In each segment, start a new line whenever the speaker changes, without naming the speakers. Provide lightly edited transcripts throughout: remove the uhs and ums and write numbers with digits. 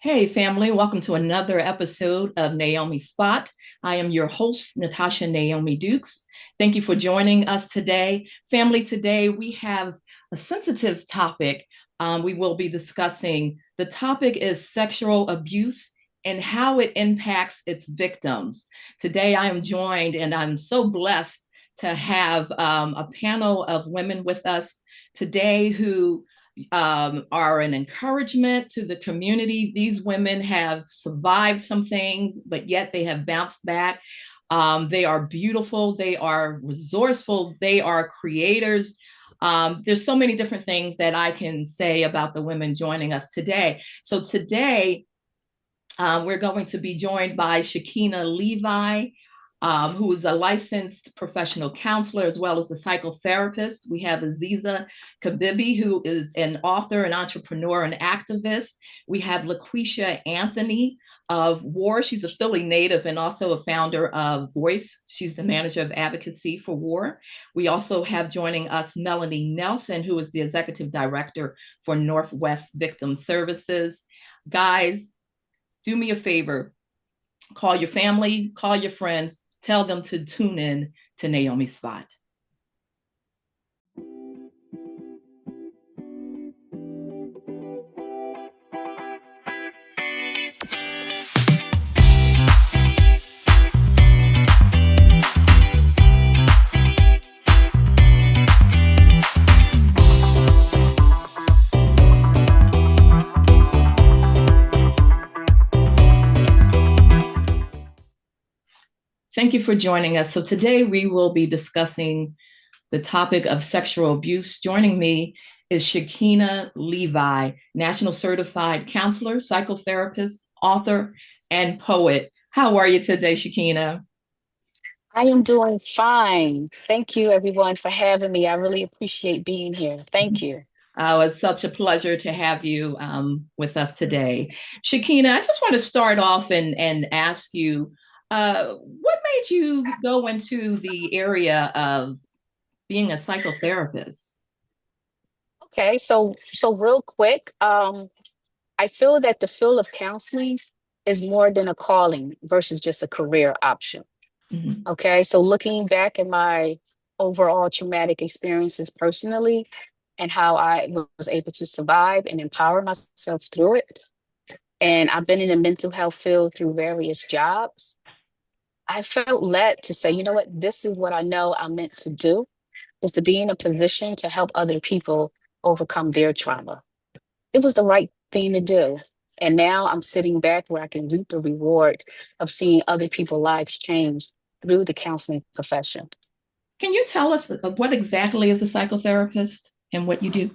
Hey, family, welcome to another episode of Naomi Spot. I am your host, Natasha Naomi Dukes. Thank you for joining us today. Family, today we have a sensitive topic we will be discussing. The topic is sexual abuse and how it impacts its victims. Today I am joined, and I'm so blessed to have a panel of women with us today who are an encouragement to the community. These women have survived some things, but yet they have bounced back. They are beautiful, they are resourceful, they are creators. There's so many different things that I can say about the women joining us today. So today, we're going to be joined by Shekhina Levi, who is a licensed professional counselor as well as a psychotherapist. We have Aziza Kibibi, who is an author, an entrepreneur, an activist. We have LaQuisha Anthony of WOAR. She's a Philly native and also a founder of Voice. She's the manager of Advocacy for WOAR. We also have joining us Melany Nelson, who is the executive director for Northwest Victim Services. Guys, do me a favor, call your family, call your friends, tell them to tune in to Naomi Spot. Thank you for joining us. So today we will be discussing the topic of sexual abuse. Joining me is Shekhina Levi, National Certified Counselor, Psychotherapist, author, and poet. How are you today, Shekhina?
I am doing fine. Thank you, everyone, for having me. I really appreciate being here. Thank you.
It's such a pleasure to have you with us today. Shekhina, I just want to start off and ask you, what made you go into the area of being a psychotherapist?
Okay, so real quick, I feel that the field of counseling is more than a calling versus just a career option.
Mhm.
Okay, so looking back at my overall traumatic experiences personally and how I was able to survive and empower myself through it, and I've been in the mental health field through various jobs. I felt led to say, you know what, this is what I know I'm meant to do, is to be in a position to help other people overcome their trauma. It was the right thing to do. And now I'm sitting back where I can reap the reward of seeing other people's lives change through the counseling profession.
Can you tell us what exactly is a psychotherapist and what you do?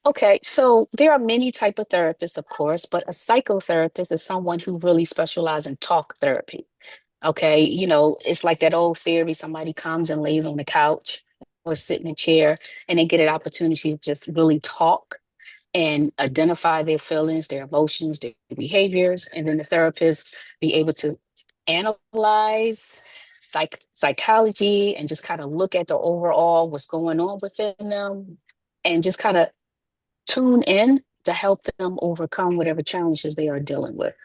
Okay, so there are many type of therapists, of course, but a psychotherapist is someone who really specializes in talk therapy. Okay, it's like that old theory, somebody comes and lays on the couch or sit in a chair and they get an opportunity to just really talk and identify their feelings, their emotions, their behaviors, and then the therapist be able to analyze psychology and just kind of look at the overall what's going on within them and just kind of tune in to help them overcome whatever challenges they are dealing with,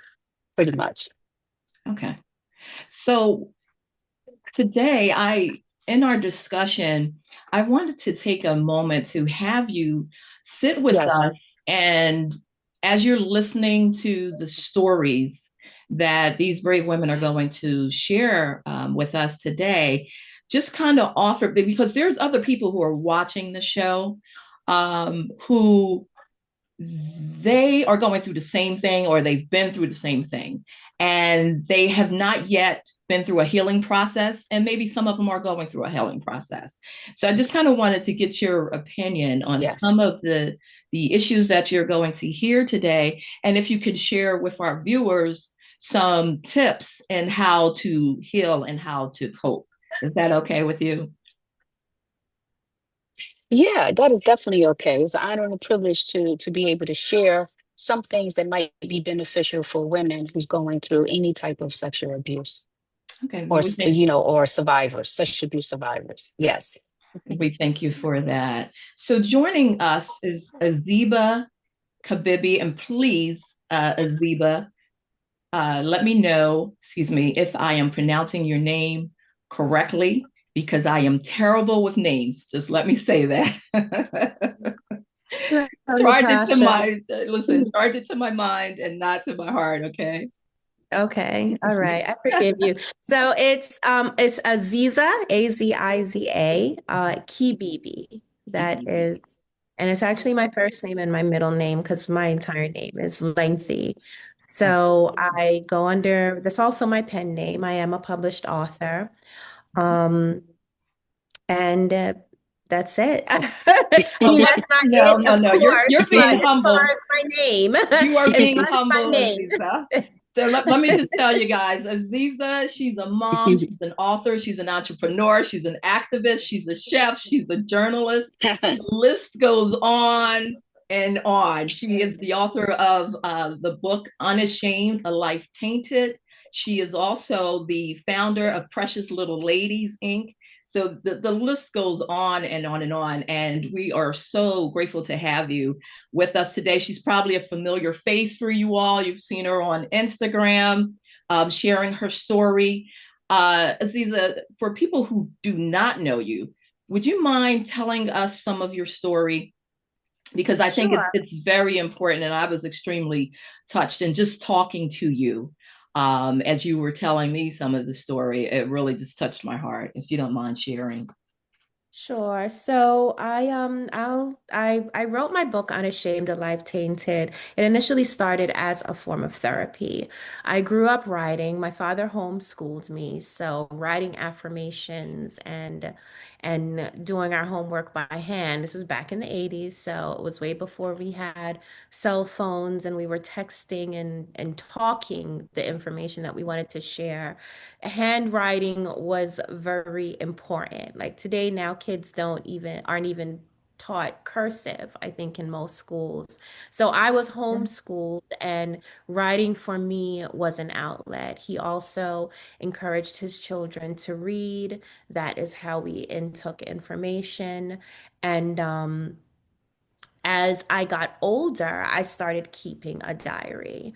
pretty much.
Okay. So today, in our discussion, I wanted to take a moment to have you sit with
Yes.
us, and as you're listening to the stories that these brave women are going to share with us today, just kind of offer, because there's other people who are watching the show who they are going through the same thing or they've been through the same thing and they have not yet been through a healing process, and maybe some of them are going through a healing process. So I just kind of wanted to get your opinion on
Yes.
some of the issues that you're going to hear today, and if you could share with our viewers some tips in how to heal and how to cope. Is that okay with you?
Yeah, that is definitely okay. It's an honor and a privilege to be able to share some things that might be beneficial for women who's going through any type of sexual abuse
Okay,
or
well,
or survivors, sexual abuse survivors. Yes.
we thank you for that. So joining us is Aziba Kibibi, and please Aziba. Let me know, excuse me, if I am pronouncing your name correctly, because I am terrible with names. Just let me say that.
Hello,
Charge it to
Natasha.
my listen, charge it to my mind and not to my heart, okay?
Okay, all right. I forgive you. So it's Aziza, Aziza, Kibibi. That
Kibibi.
is, and it's actually my first name and my middle name because my entire name is lengthy. So I go under, that's also my pen name. I am a published author. Um, and that's it.
Oh, well,
That's not
no,
it,
no,
of
no.
course,
You're
but
being
as far
humble.
as my name,
You are
as
being
far as my
humble,
name.
Aziza. So let me just tell you guys, Aziza, she's a mom, she's an author, she's an entrepreneur, she's an activist, she's a chef, she's a journalist. The list goes on and on. She is the author of the book Unashamed, A Life Tainted. She is also the founder of Precious Little Ladies, Inc. So the list goes on and on and on. And we are so grateful to have you with us today. She's probably a familiar face for you all. You've seen her on Instagram, sharing her story. Aziza, for people who do not know you, would you mind telling us some of your story? Because I think
Sure.
it's very important, and I was extremely touched. And just talking to you, as you were telling me some of the story, it really just touched my heart. If you don't mind sharing.
Sure. So I wrote my book Unashamed, A Life Tainted. It initially started as a form of therapy. I grew up writing. My father homeschooled me, so writing affirmations and doing our homework by hand. This was back in the 80s, so it was way before we had cell phones and we were texting and talking the information that we wanted to share. Handwriting was very important. Like today, now kids aren't even taught cursive, I think, in most schools. So I was homeschooled, and writing for me was an outlet. He also encouraged his children to read. That is how we intook information. And as I got older, I started keeping a diary.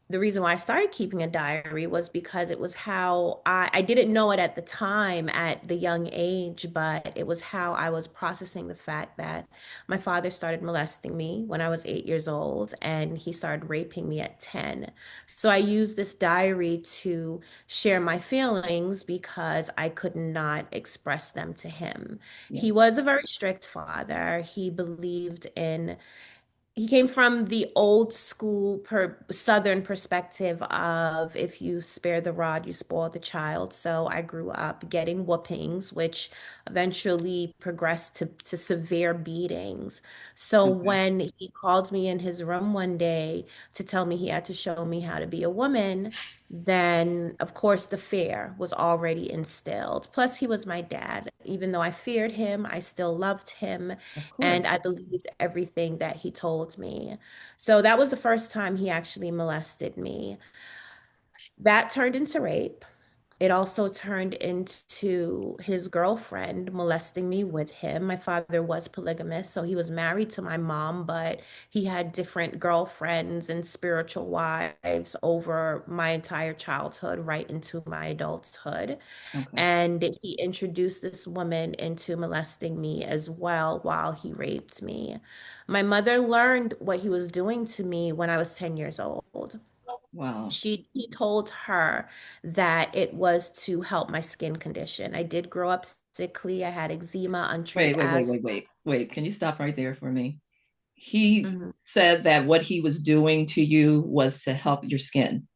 The reason why I started keeping a diary was because it was how I didn't know it at the time at the young age, but it was how I was processing the fact that my father started molesting me when I was 8 years old and he started raping me at 10. So I used this diary to share my feelings because I could not express them to him. He
Yes.
was a very strict father. He came from the old school Southern perspective of if you spare the rod, you spoil the child. So I grew up getting whoopings, which eventually progressed to severe beatings. So
Okay.
when he called me in his room one day to tell me he had to show me how to be a woman, then of course the fear was already instilled. Plus, he was my dad. Even though I feared him, I still loved him
Of
and
course.
I believed everything that he told me. So that was the first time he actually molested me. That turned into rape. It also turned into his girlfriend molesting me with him. My father was polygamous, so he was married to my mom, but he had different girlfriends and spiritual wives over my entire childhood, right into my adulthood.
Okay.
And he introduced this woman into molesting me as well while he raped me. My mother learned what he was doing to me when I was 10 years old.
Wow.
He told her that it was to help my skin condition. I did grow up sickly. I had eczema, untreated asthma.
Wait. Can you stop right there for me? He
Mhm.
said that what he was doing to you was to help your skin.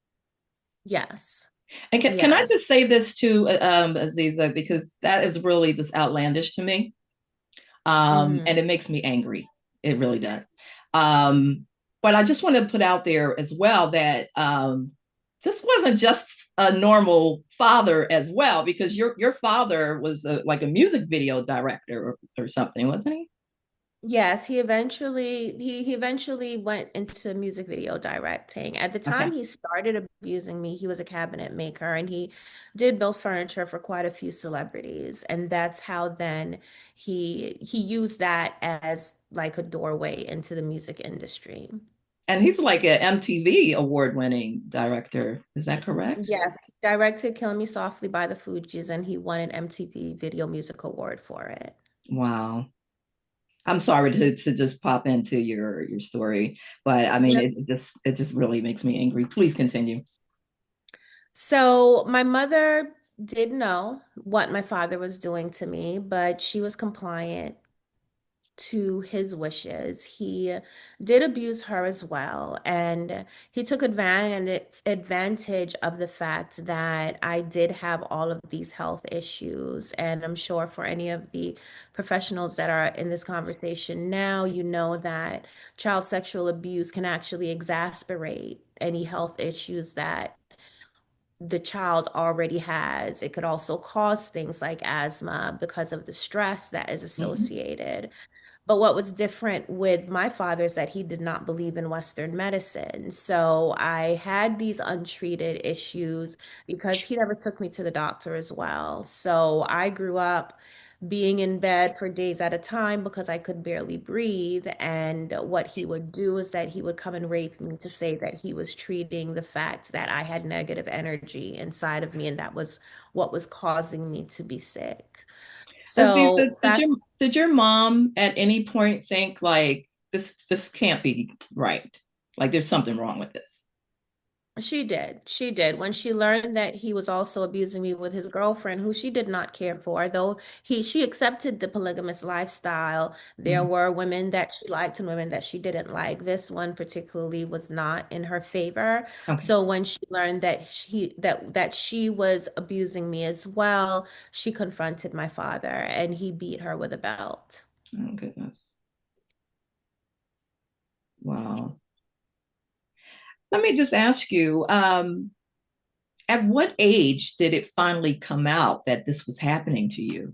Yes.
And can I just
Yes.
say this to Aziza, because that is really just outlandish to me. And
Hmm.
it makes me angry. It really does. Um, but I just want to put out there as well that this wasn't just a normal father as well, because your father was like a music video director or something, wasn't he?
Yes, he eventually went into music video directing. At the time
Okay.
he started abusing me, he was a cabinet maker and he did build furniture for quite a few celebrities. And that's how then he used that as like a doorway into the music industry.
And he's like an MTV award-winning director. Is that correct?
Yes, he directed Kill Me Softly by the Fugees, and he won an MTV Video Music Award for it.
Wow. I'm sorry to just pop into your story, but I mean it just really makes me angry. Please continue.
So my mother did know what my father was doing to me, but she was compliant to his wishes. He did abuse her as well, and he took advantage of the fact that I did have all of these health issues. And I'm sure for any of the professionals that are in this conversation now, you know that child sexual abuse can actually exacerbate any health issues that the child already has. It could also cause things like asthma because of the stress that is
Mhm.
associated. But what was different with my father is that he did not believe in Western medicine. So I had these untreated issues because he never took me to the doctor as well. So I grew up being in bed for days at a time because I could barely breathe. And what he would do is that he would come and rape me to say that he was treating the fact that I had negative energy inside of me, and that was what was causing me to be sick.
Aziza,
So
did your
fast
did your mom at any point think like this can't be right? Like there's something wrong with this.
She did. She did. When she learned that he was also abusing me with his girlfriend, who she did not care for, though she accepted the polygamous lifestyle. There
Mhm.
were women that she liked and women that she didn't like. This one particularly was not in her favor.
Okay.
So when she learned that she was abusing me as well, she confronted my father and he beat her with a belt.
Oh goodness. Wow. Let me just ask you, at what age did it finally come out that this was happening to you?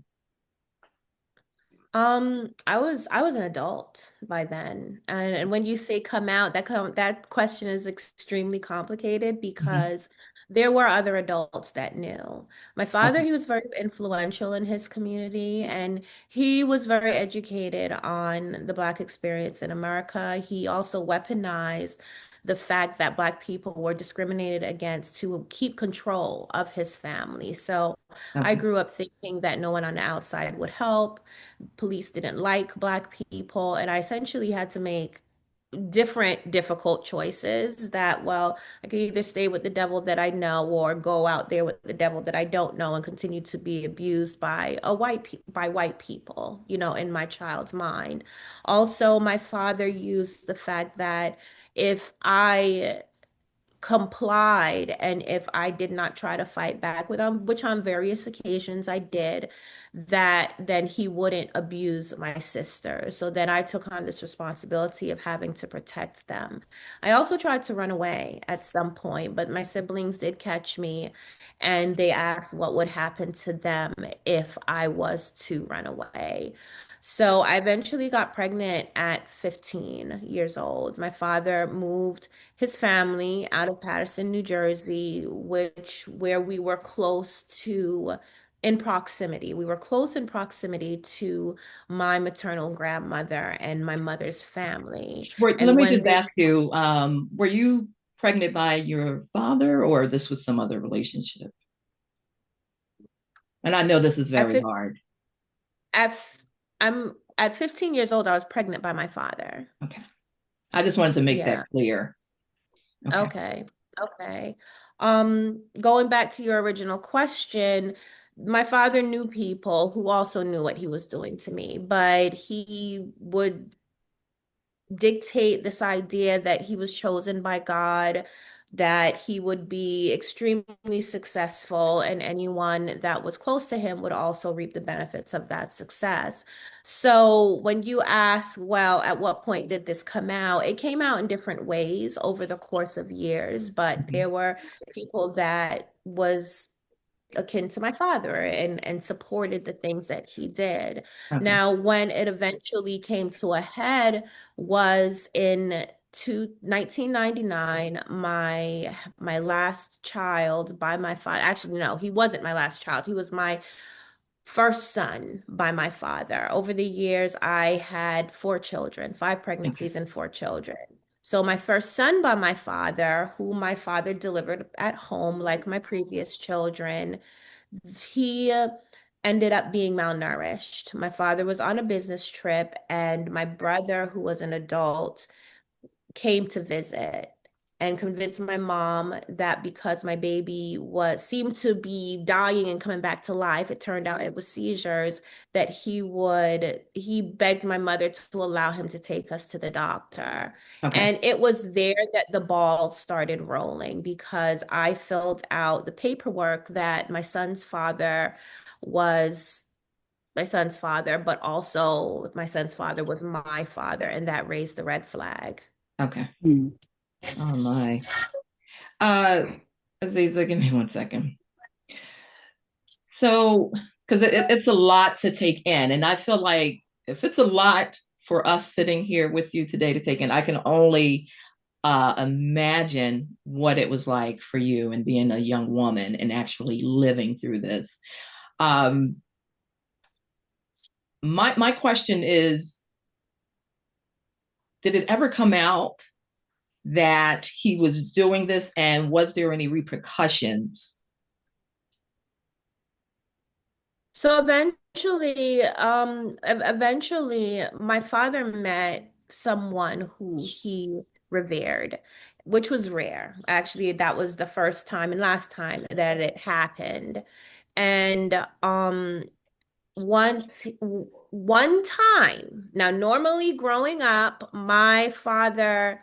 I was an adult by then. And when you say come out, that question is extremely complicated
Mhm.
because there were other adults that knew. My father,
Okay.
he was very influential in his community and he was very educated on the Black experience in America. He also weaponized the fact that Black people were discriminated against to keep control of his family. So I
Okay.
grew up thinking that no one on the outside would help. Police didn't like Black people, and I essentially had to make different difficult choices that, well, I could either stay with the devil that I know or go out there with the devil that I don't know and continue to be abused by white people, in my child's mind. Also, my father used the fact that if I complied and if I did not try to fight back with him, which on various occasions I did, that then he wouldn't abuse my sister. So then I took on this responsibility of having to protect them. I also tried to run away at some point, but my siblings did catch me and they asked what would happen to them if I was to run away. So I eventually got pregnant at 15 years old. My father moved his family out of Paterson, New Jersey, where we were close to in proximity. We were close in proximity to my maternal grandmother and my mother's family.
Let
And
me
when
just
they
ask you, were you pregnant by your father or this was some other relationship? And I know this is
at,
very
fif-
hard.
at f- I'm at 15 years old, I was pregnant by my father.
Okay. I just wanted to make that
Yeah.
clear. Okay.
Okay. Okay. Going back to your original question, my father knew people who also knew what he was doing to me, but he would dictate this idea that he was chosen by God, that he would be extremely successful, and anyone that was close to him would also reap the benefits of that success. So when you ask, well, at what point did this come out? It came out in different ways over the course of years, but
Okay.
there were people that was akin to my father and supported the things that he did.
Okay.
Now, when it eventually came to a head was in 1999, my last child by my father. Actually, no, he wasn't my last child. He was my first son by my father. Over the years, I had four children, five
Okay.
pregnancies and four children. So my first son by my father, who my father delivered at home, like my previous children, he ended up being malnourished. My father was on a business trip, and my brother, who was an adult, came to visit and convinced my mom that because my baby was seemed to be dying and coming back to life, it turned out it was seizures, that he begged my mother to allow him to take us to the doctor.
Okay.
And it was there that the ball started rolling because I filled out the paperwork that was my son's father, but also my son's father was my father, and that raised the red flag.
Okay.
Mm.
Oh my. Uh, Aziza, give me 1 second. So, because it's a lot to take in, and I feel like if it's a lot for us sitting here with you today to take in, I can only imagine what it was like for you and being a young woman and actually living through this. Um, my question is, did it ever come out that he was doing this, and was there any repercussions?
So eventually my father met someone who he revered, which was rare. Actually, that was the first time and last time that it happened. And once one time, now normally growing up, my father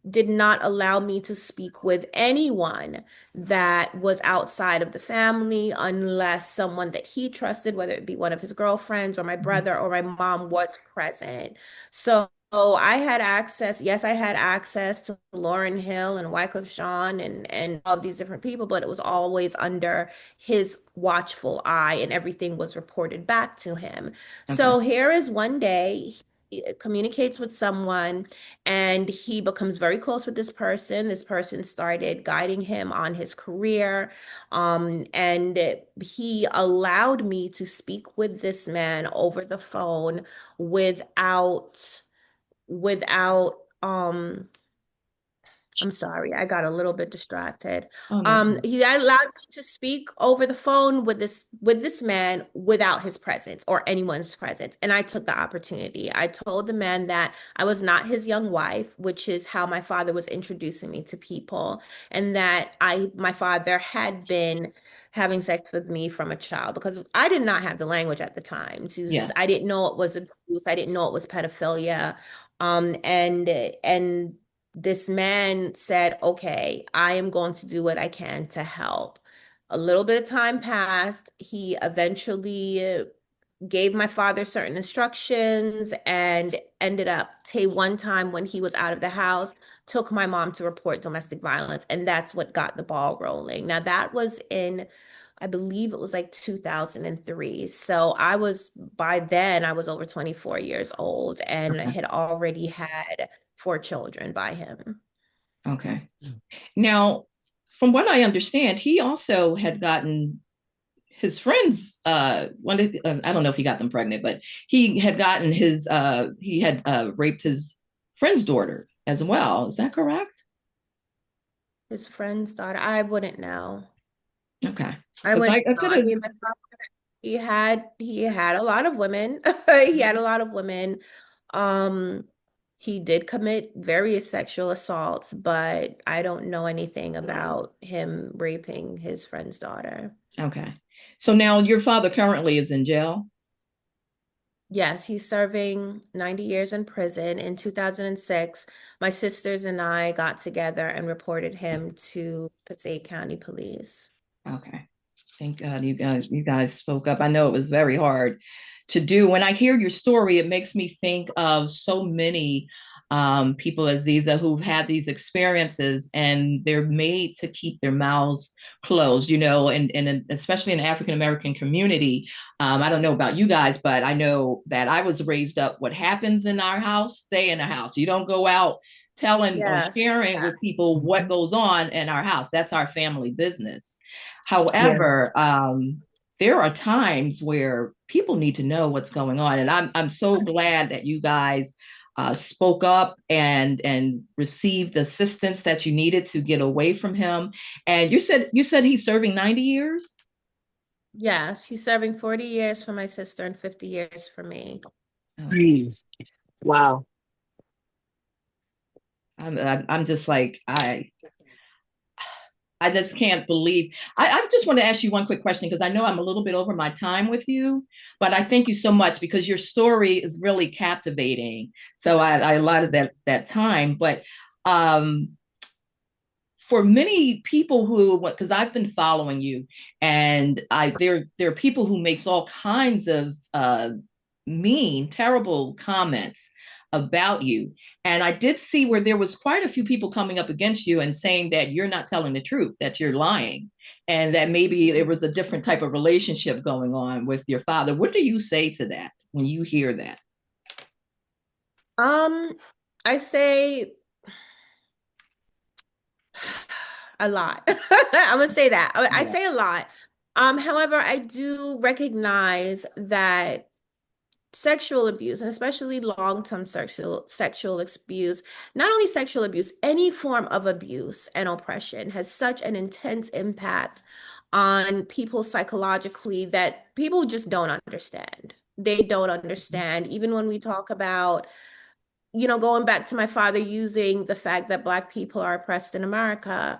did not allow me to speak with anyone that was outside of the family unless someone that he trusted, whether it be one of his girlfriends or my
Mhm.
brother or my mom, was present. So I had access, yes, I had access to Lauryn Hill and Wyclef Jean and all these different people, but it was always under his watchful eye and everything was reported back to him.
Okay.
So here is one day, he communicates with someone and he becomes very close with this person. This person started guiding him on his career. And he allowed me to speak with this man over the phone without I'm sorry, I got a little bit distracted.
Oh, no.
He allowed me to speak over the phone with this man without his presence or anyone's presence, and I took the opportunity. I told the man that I was not his young wife, which is how my father was introducing me to people, and that my father had been having sex with me from a child because I did not have the language at the time.
Yeah.
I didn't know it was abuse. I didn't know it was pedophilia. And this man said, okay, I am going to do what I can to help. A little bit of time passed. He eventually gave my father certain instructions and ended up, one time when he was out of the house, took my mom to report domestic violence. And that's what got the ball rolling. Now, that was in, I believe it was like 2003. So by then, I was over 24 years old and
Okay.
had already had four children by him.
Okay. Now, from what I understand, he also had gotten his friends, I don't know if he got them pregnant, but he had gotten he had raped his friend's daughter as well. Is that correct?
His friend's daughter, I wouldn't know.
Okay.
I
Because
wouldn't
I
know.
could
I
have,
mean, my father, he had a lot of women. He had a lot of women. Um, he did commit various sexual assaults, but I don't know anything about him raping his friend's daughter.
okay. So now your father currently is in jail?
Yes, he's serving 90 years in prison. In 2006, my sisters and I got together and reported him to Passaic County Police.
Okay. Thank God you guys spoke up. I know it was very hard to do. When I hear your story, it makes me think of so many people, Aziza, who've had these experiences and they're made to keep their mouths closed, and especially in the African American community. I don't know about you guys, but I know that I was raised up. What happens in our house, stay in the house. You don't go out telling or
Yes.
sharing with people what
Mhm.
goes on in our house. That's our family business.
Yeah.
However, there are times where people need to know what's going on, and I'm so glad that you guys spoke up and received the assistance that you needed to get away from him. And you said he's serving 90 years.
Yes, she's serving 40 years for my sister and 50 years for me.
Okay.
Jeez. Wow.
I'm just like I just can't believe. I just want to ask you one quick question because I know I'm a little bit over my time with you, but I thank you so much because your story is really captivating. So I allotted that time, but um, for many people who, because I've been following you, and there are people who makes all kinds of mean, terrible comments about you. And I did see where there was quite a few people coming up against you and saying that you're not telling the truth, that you're lying, and that maybe there was a different type of relationship going on with your father. What do you say to that when you hear that?
Um, I say a lot. I'm gonna say that. I
Yeah.
say a lot. However, I do recognize that sexual abuse, and especially long-term sexual abuse, not only sexual abuse, any form of abuse and oppression has such an intense impact on people psychologically that people just don't understand. They don't understand. Even when we talk about, going back to my father using the fact that Black people are oppressed in America,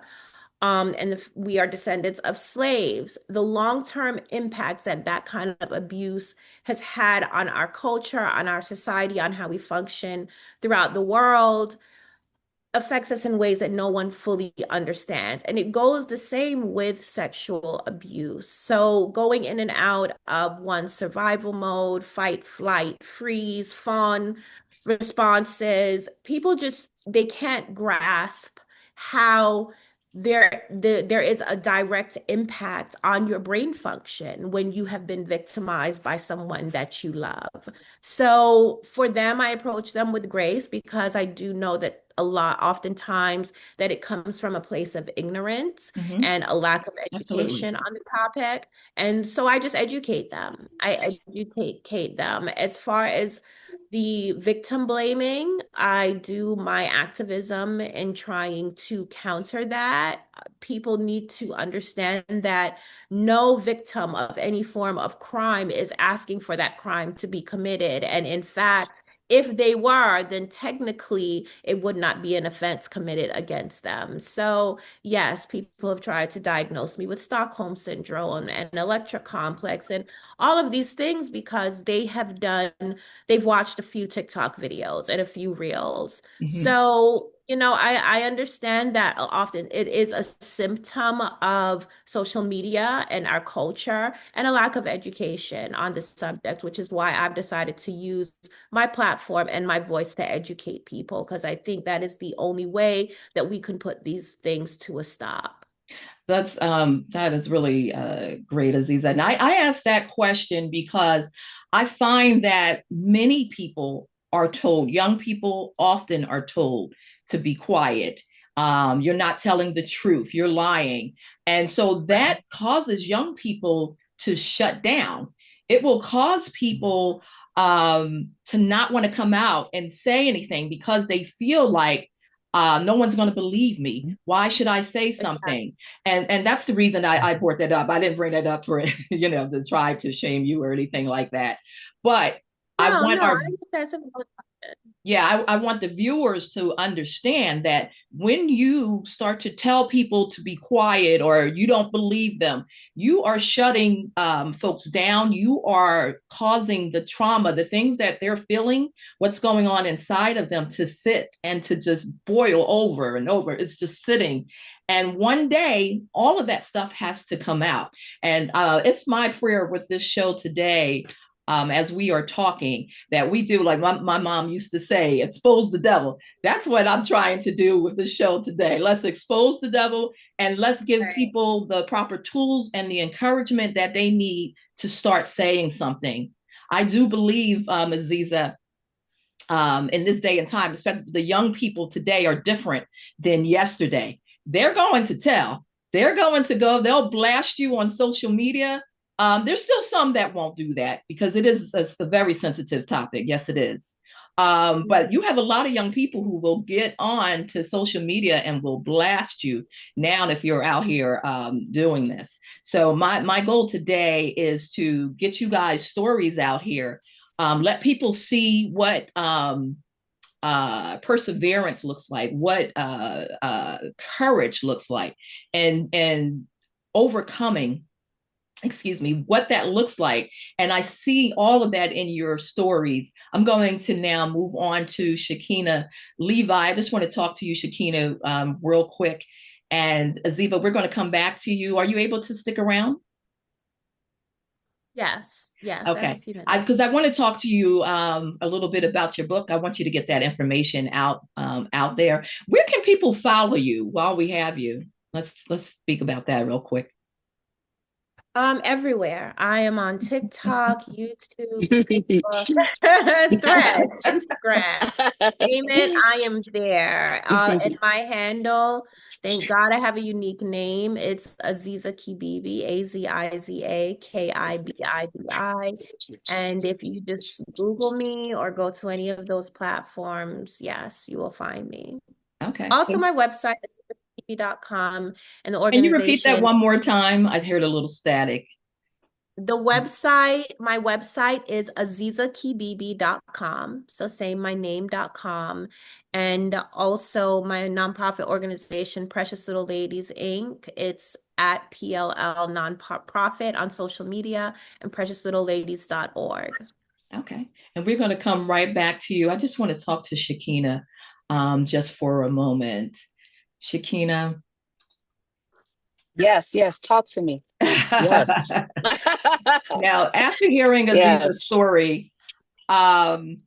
and we are descendants of slaves, the long-term impacts that that kind of abuse has had on our culture, on our society, on how we function throughout the world affects us in ways that no one fully understands. And it goes the same with sexual abuse. So going in and out of one's survival mode, fight, flight, freeze, fawn responses, people just they can't grasp how there is a direct impact on your brain function when you have been victimized by someone that you love. So for them, I approach them with grace because I do know that oftentimes, that it comes from a place of ignorance
Hmm.
and a lack of
Absolutely.
education on the topic. And so I just educate them. I educate them. As far as the victim blaming, I do my activism in trying to counter that. People need to understand that no victim of any form of crime is asking for that crime to be committed. And in fact, if they were, then technically it would not be an offense committed against them. So, yes, people have tried to diagnose me with Stockholm syndrome and Electra complex and all of these things because they've watched a few TikTok videos and a few reels.
Hmm.
So, I understand that often it is a symptom of social media and our culture and a lack of education on the subject, which is why I've decided to use my platform and my voice to educate people, because I think that is the only way that we can put these things to a stop.
That is really great, Aziza. And I asked that question because I find that many people are told, young people often are told to be quiet. You're not telling the truth, you're lying. And so
Right.
that causes young people to shut down. It will cause people to not want to come out and say anything because they feel like no one's going to believe me. Why should I say
Exactly.
something? And that's the reason I brought that up. I didn't bring that up for to try to shame you or anything like that. But I
No,
want
no, I
our
understand some people.
yeah, I want the viewers to understand that when you start to tell people to be quiet or you don't believe them, you are shutting folks down. You are causing the trauma, the things that they're feeling, what's going on inside of them to sit and to just boil over and over. It's just sitting. And one day, all of that stuff has to come out. And it's my prayer with this show today, as we are talking, that we do like my mom used to say, expose the devil. That's what I'm trying to do with the show today. Let's expose the devil and let's give
Right.
people the proper tools and the encouragement that they need to start saying something. I do believe, Aziza, in this day and time, especially the young people today are different than yesterday. They're going to tell, they're going to go, they'll blast you on social media. There's still some that won't do that because it is a very sensitive topic. Yes, it is. But you have a lot of young people who will get on to social media and will blast you now if you're out here doing this. So my goal today is to get you guys stories out here. Let people see what perseverance looks like, what courage looks like, and overcoming, excuse me, what that looks like. And I see all of that in your stories. I'm going to now move on to Shekhina. Levi, I just want to talk to you, Shekhina, real quick. And Aziza, we're going to come back to you. Are you able to stick around?
Yes, yes, I have a
Okay.
few
Because
minutes.
I want to talk to you a little bit about your book. I want you to get that information out there. Where can people follow you while we have you? Let's speak about that real quick.
Everywhere. I am on TikTok, YouTube, Facebook, Threads, Instagram. Name it, I am there. And my handle, thank God I have a unique name. It's Aziza Kibibi, Azizakibbi. And if you just Google me or go to any of those platforms, yes, you will find me.
Okay.
Also, my website is kibibi.com, and the
Can you repeat that
organization.
one more time? I heard a little static.
My website is azizakibibi.com. So same my name.com. And also my nonprofit organization, Precious Little Ladies, Inc. It's at PLL Nonprofit on social media and preciouslittleladies.org.
Okay. And we're going to come right back to you. I just want to talk to Shekhina just for a moment. Shekhina.
Yes, yes, talk to me. Yes.
Now, after hearing Aziza's
Yes.
story, um,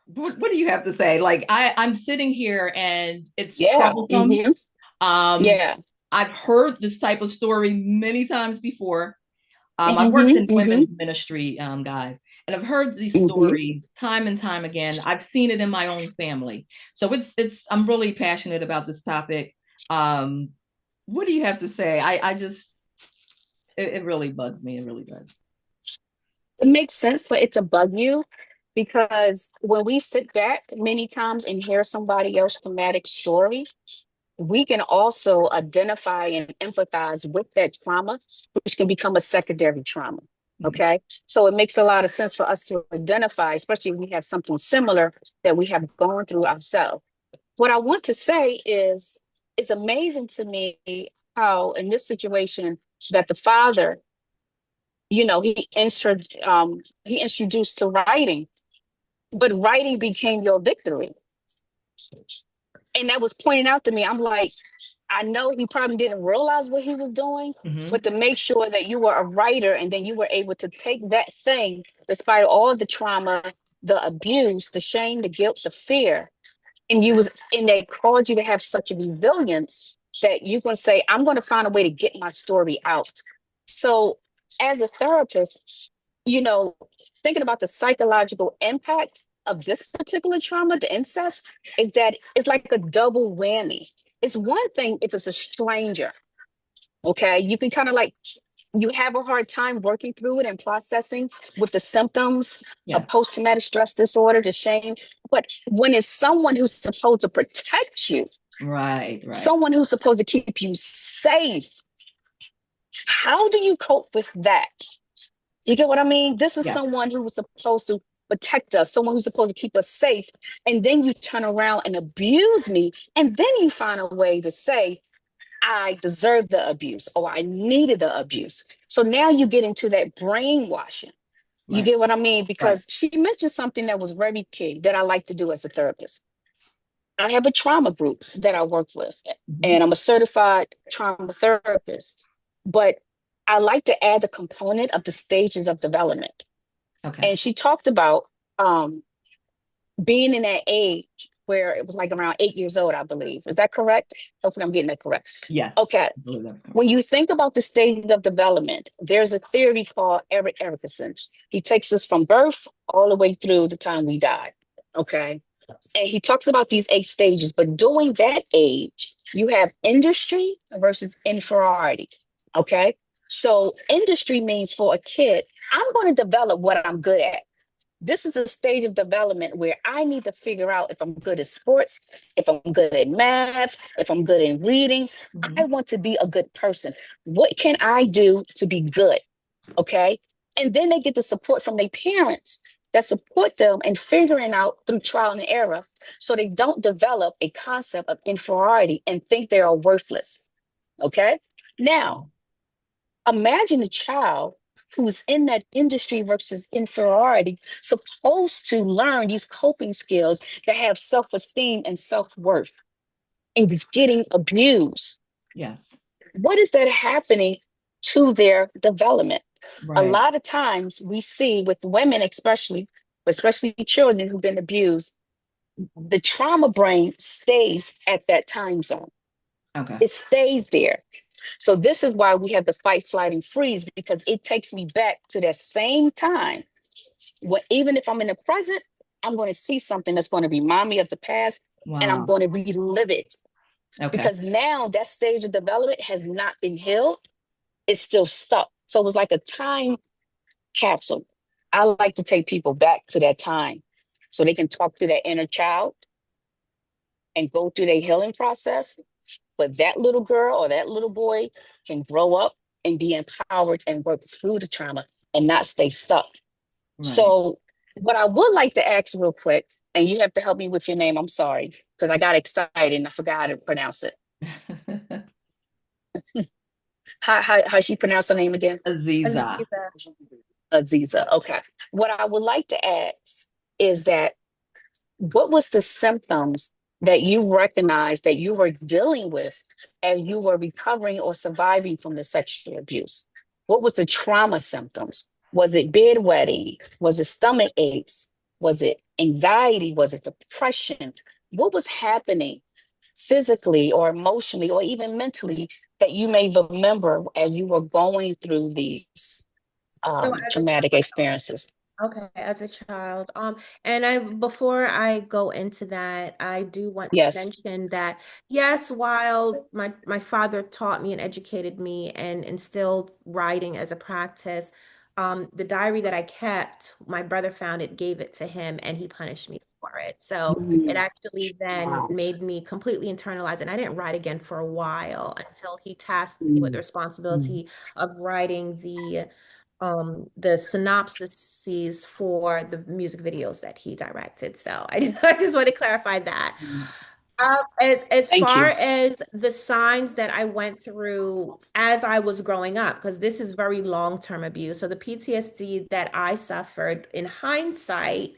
what do you have to say? Like I'm sitting here and it's
Yeah.
troublesome. Um,
Yeah.
I've heard this type of story many times before. I've worked
hmm
in women's ministry, guys, and I've heard these
hmm
stories time and time again. I've seen it in my own family. So it's I'm really passionate about this topic. Um, what do you have to say? I just it really bugs me. It really does.
It makes sense for it to bug you because when we sit back many times and hear somebody else's traumatic story, we can also identify and empathize with that trauma, which can become a secondary trauma.
Mhm.
Okay. So it makes a lot of sense for us to identify, especially if we have something similar that we have gone through ourselves. What I want to say is, it's amazing to me how in this situation that the father, he introduced to writing, but writing became your victory. And that was pointed out to me. I'm like, I know he probably didn't realize what he was doing, but
Mhm.
to make sure that you were a writer and then you were able to take that thing, despite all the trauma, the abuse, the shame, the guilt, the fear, and they caused you to have such a resilience that you can say, I'm going to find a way to get my story out. So as a therapist, you know, thinking about the psychological impact of this particular trauma, the incest, is that it's like a double whammy. It's one thing if it's a stranger, okay? You can kind of like, you have a hard time working through it and processing with the symptoms
Yeah.
of post-traumatic stress disorder, the shame. But when it's someone who's supposed to protect you,
Right. Right.
someone who's supposed to keep you safe, how do you cope with that? You get what I mean? This is
Yeah.
someone who was supposed to protect us, someone who's supposed to keep us safe. And then you turn around and abuse me. And then you find a way to say, I deserve the abuse or I needed the abuse. So now you get into that brainwashing. You
Right.
get what I mean?
Right.
Because she mentioned something that was very key that I like to do as a therapist. I have a trauma group that I work with,
Mhm.
and I'm a certified trauma therapist. But I like to add the component of the stages of development.
Okay.
And she talked about um, being in that age where it was like around 8 years old, I believe. Is that correct? Hopefully, I'm getting that correct.
Yes.
Okay.
I believe that's correct.
When you think about the stages of development, there's a theory called Eric Erikson. He takes us from birth all the way through the time we die. Okay. And he talks about these 8 stages, but during that age, you have industry versus inferiority. Okay. So industry means for a kid, I'm going to develop what I'm good at. This is a stage of development where I need to figure out if I'm good at sports, if I'm good at math, if I'm good at reading. I want to be a good person. What can I do to be good? Okay. And then they get the support from their parents that support them in figuring out through trial and error, so they don't develop a concept of inferiority and think they are worthless. Okay. Now, imagine a child who's in that industry versus inferiority, supposed to learn these coping skills that have self-esteem and self-worth, and is getting abused.
Yes.
What is that happening to their development? A
Right.
lot of times we see with women, especially children who've been abused, the trauma brain stays at that time zone.
Okay.
It stays there. So this is why we have the fight, flight, and freeze, because it takes me back to that same time. Even if I'm in the present, I'm going to see something that's going to remind me of the past, and I'm
Wow.
going to relive it.
Okay.
Because now that stage of development has not been healed. It's still stuck. So it was like a time capsule. I like to take people back to that time so they can talk to their inner child and go through their healing process. But that little girl or that little boy can grow up and be empowered and work through the trauma and not stay stuck.
Right.
So, what I would like to ask real quick, and you have to help me with your name, I'm sorry, because I got excited and I forgot how to pronounce it. How she pronounce her name again?
Aziza.
Aziza.
Aziza. Okay. What I would like to ask is that what was the symptoms that you recognized that you were dealing with as you were recovering or surviving from the sexual abuse? What was the trauma symptoms? Was it bedwetting? Was it stomach aches? Was it anxiety? Was it depression? What was happening physically or emotionally or even mentally that you may remember as you were going through these
So as a
traumatic experiences?
Okay, as a child. And I before I go into that, I do want to
Yes.
mention that yes, while my father taught me and educated me and instilled writing as a practice, the diary that I kept, my brother found it, gave it to him, and he punished me for it. So it
Mm.
actually then
Right.
made me completely internalize, and I didn't write again for a while until he tasked me with the
Mm. Mm.
responsibility of writing the synopsises for the music videos that he directed. So I just want to clarify that.
Mm.
As
Thank
far
you.
as the signs that I went through as I was growing up, because this is very long-term abuse. So the PTSD that I suffered in hindsight,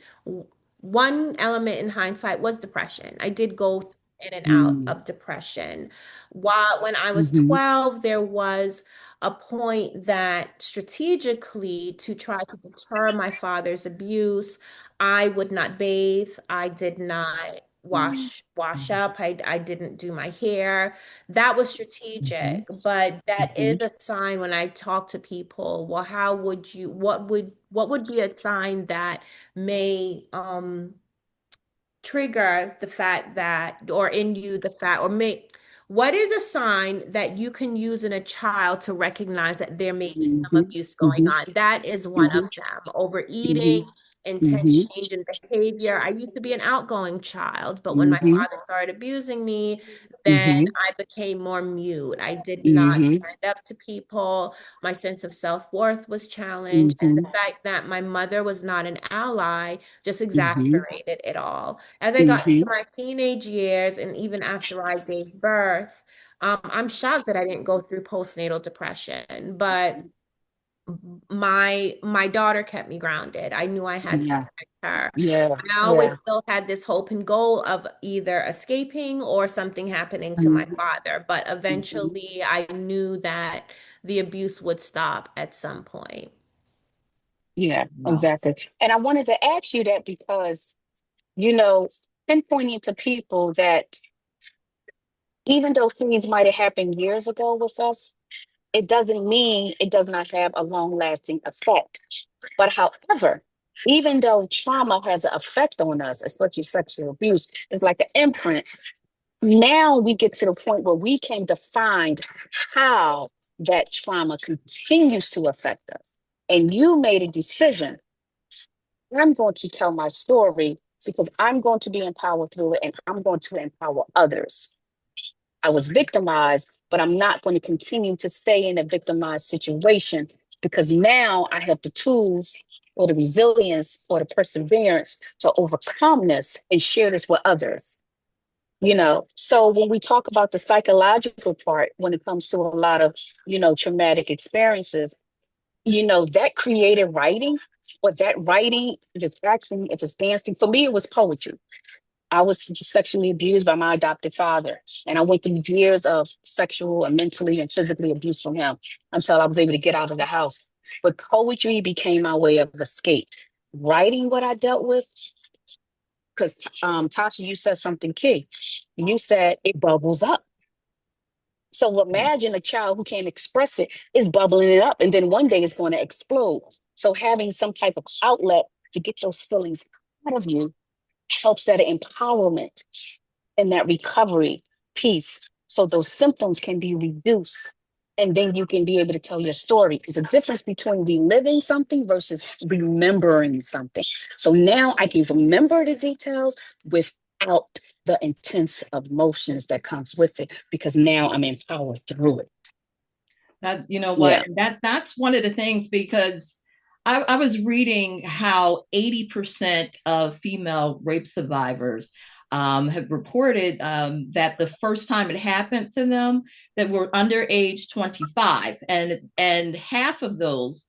one element in hindsight was depression. I did go in and out
Mm.
of depression. While when I was
Mhm.
12, there was a point that strategically to try to deter my father's abuse, I would not bathe. I did not
Mm.
wash up. I didn't do my hair. That was strategic,
Mhm.
but that is
Mhm.
a sign when I talk to people, well, how would you what would be a sign that may trigger the fact that, or in you the fact, or make, what is a sign that you can use in a child to recognize that there may be some
Mhm.
abuse going
Mhm.
on? That is one of
Mhm.
them. Overeating,
Mhm.
intense
Mhm.
change in behavior. I used to be an outgoing child, but when my
Mhm.
father started abusing me, then
Mhm.
I became more mute. I did not
Mhm.
stand up to people. My sense of self-worth was challenged. And the
Mhm.
fact that my mother was not an ally just
Mhm.
exasperated it all. As I got into
Mhm.
my teenage years, and even after I gave birth, I'm shocked that I didn't go through postnatal depression, but my daughter kept me grounded. I knew I had to
Yeah.
protect her.
Yeah.
I always
Yeah.
still had this hope and goal of either escaping or something happening to my
Mhm.
father, but
Mhm.
eventually I knew that the abuse would stop at some point.
Yeah,
Wow.
exactly. And I wanted to ask you that because, pinpointing to people that even though things might have happened years ago with us, it doesn't mean it does not have a long lasting effect. But however, even though trauma has an effect on us, especially sexual abuse, it's like an imprint. Now we get to the point where we can define how that trauma continues to affect us. And you made a decision I'm going to tell my story because I'm going to be empowered through it and I'm going to empower others. I was victimized, but I'm not going to continue to stay in a victimized situation because now I have the tools or the resilience or the perseverance to overcome this and share this with others. So when we talk about the psychological part, when it comes to a lot of, traumatic experiences, that creative writing or that writing, if it's acting, if it's dancing, for me, it was poetry. I was sexually abused by my adopted father, and I went through years of sexual and mentally and physically abuse from him until I was able to get out of the house. But poetry became my way of escape. Writing what I dealt with, because Tasha, you said something key. You said it bubbles up. So imagine a child who can't express it is bubbling it up, and then one day it's going to explode. So having some type of outlet to get those feelings out of you helps that empowerment and that recovery piece. So those symptoms can be reduced. And then you can be able to tell your story. There's a difference between reliving something versus remembering something. So now I can remember the details without the intense emotions that comes with it, because now I'm empowered through it.
That, you know what,
Yeah.
that's one of the things, because I was reading how 80% of female rape survivors have reported that the first time it happened to them, that were under age 25, and half of those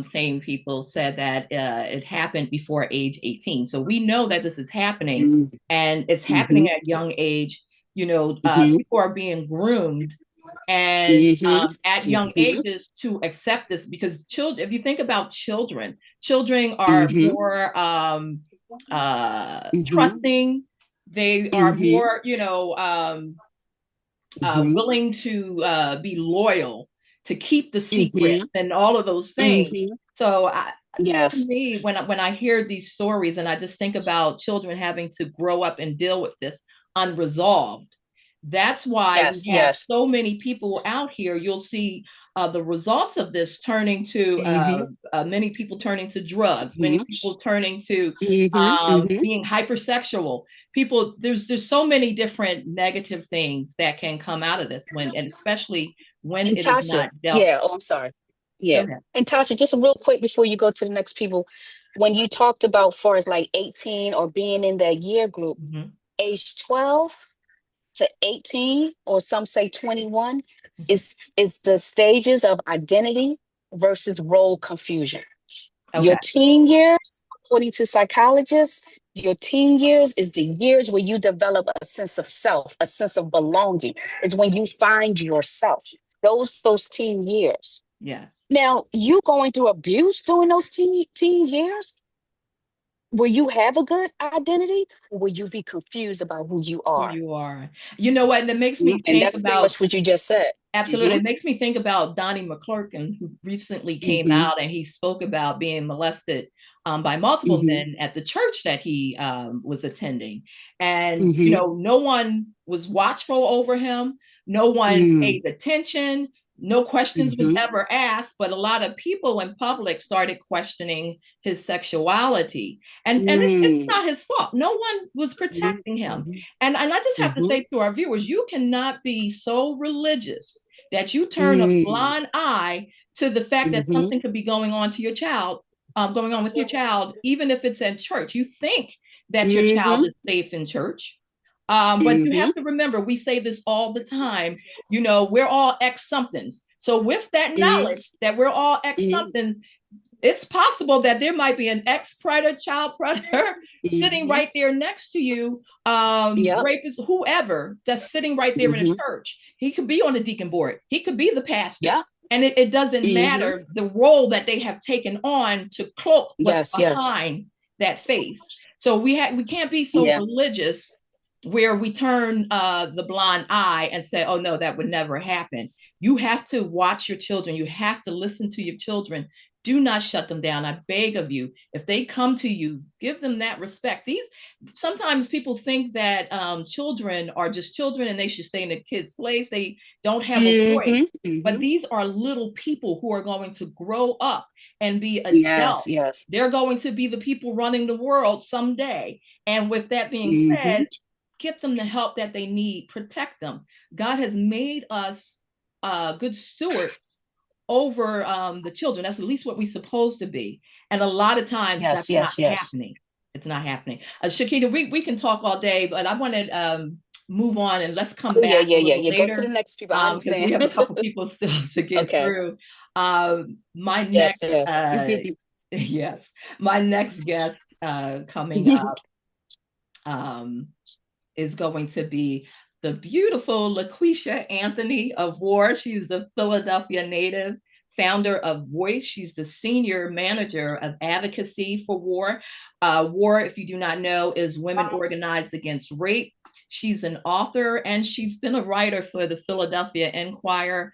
same people said that it happened before age 18. So we know that this is happening,
Mm-hmm.
and it's happening at young age.
Mm-hmm.
People are being groomed and
Mm-hmm.
at young
Mm-hmm.
ages to accept this, because children, if you think about children are
Mm-hmm.
more
Mm-hmm.
trusting. They are
Mm-hmm.
more
Mm-hmm.
willing to be loyal, to keep the secret
Mm-hmm.
and all of those things.
Mm-hmm.
So to
Yes.
me, when I hear these stories and I just think about children having to grow up and deal with this unresolved, that's why we
Yes.
have
Yes.
so many people out here. You'll see the results of this turning to
Mm-hmm.
many people turning to drugs, many
Mm-hmm.
people turning to
Mm-hmm. Mm-hmm.
being hypersexual. People, there's so many different negative things that can come out of this, and especially when
And
it is
Tasha,
not dealt.
yeah, oh, I'm sorry.
Go
Yeah.
ahead.
And Tasha, just real quick before you go to the next people, when you talked about far as like 18 or being in that year group,
Mhm.
age 12 to 18, or some say 21,
Mhm.
is the stages of identity versus role confusion. Your
Okay.
teen years, according to psychologists, your teen years is the years where you develop a sense of self, a sense of belonging. Is when you find yourself. Those teen years.
Yes.
Now, you going through abuse during those teen years? Will you have a good identity, or will you be confused about who you
Who
are?
you are. You know what? That makes me
And
think
that's pretty
about.
much what you just said.
Absolutely.
Mm-hmm.
It makes me think about Donnie McClurkin, who recently came
Mm-hmm.
out and he spoke about being molested by multiple
Mm-hmm.
men at the church that he was attending. And,
Mm-hmm.
no one was watchful over him. No one paid attention. No questions was
Mm-hmm.
ever asked, but a lot of people in public started questioning his sexuality. And it's
Mm-hmm.
not his fault. No one was protecting him. And I just have to
Mm-hmm.
say to our viewers, you cannot be so religious that you turn a
Mm-hmm.
blind eye to the fact that
Mm-hmm.
something could be going on to your child, going on with your child, even if it's in church. You think that your child
Mm-hmm.
is safe in church. But you
Mm-hmm.
have to remember, we say this all the time, we're all ex somethings. So with that
Mm-hmm.
knowledge that we're all ex somethings, it's possible that there might be an ex predator, child predator sitting
Mm-hmm.
right there next to you,
Yep.
rapist, whoever that's sitting right there in a
Mm-hmm.
church. He could be on the deacon board, he could be the pastor.
Yep.
And it doesn't
Mm-hmm.
matter the role that they have taken on to cloak what's
Yes, yes.
behind that face. So we can't be so
Yeah.
religious where we turn the blind eye and say, oh no, that would never happen. You have to watch your children. You have to listen to your children. Do not shut them down. I beg of you. If they come to you, give them that respect. These Sometimes people think that children are just children and they should stay in a kid's place. They don't have a voice.
Mm-hmm.
But
Mm-hmm.
these are little people who are going to grow up and be
Yes,
adults.
yes.
They're going to be the people running the world someday. And with that being
Hmm.
said, get them the help that they need, protect them. God has made us good stewards over the children. That's at least what we're supposed to be. And a lot of times
Yes,
that's not
yes, yes.
happening. It's not happening. Shekhina, we can talk all day, but I want to move on and let's come
Oh, yeah,
back a
yeah, yeah,
little
yeah. Go to the
later
next people. I
because
understand.
we have a couple people still to get
Okay.
through. My
Yes,
next,
yes.
yes, my next guest coming up um, is going to be the beautiful LaQuisha Anthony of WOAR. She's a Philadelphia native, founder of Voice. She's the senior manager of advocacy for WOAR. WOAR, if you do not know, is Women Organized Against Rape. She's an author and she's been a writer for the Philadelphia Inquirer.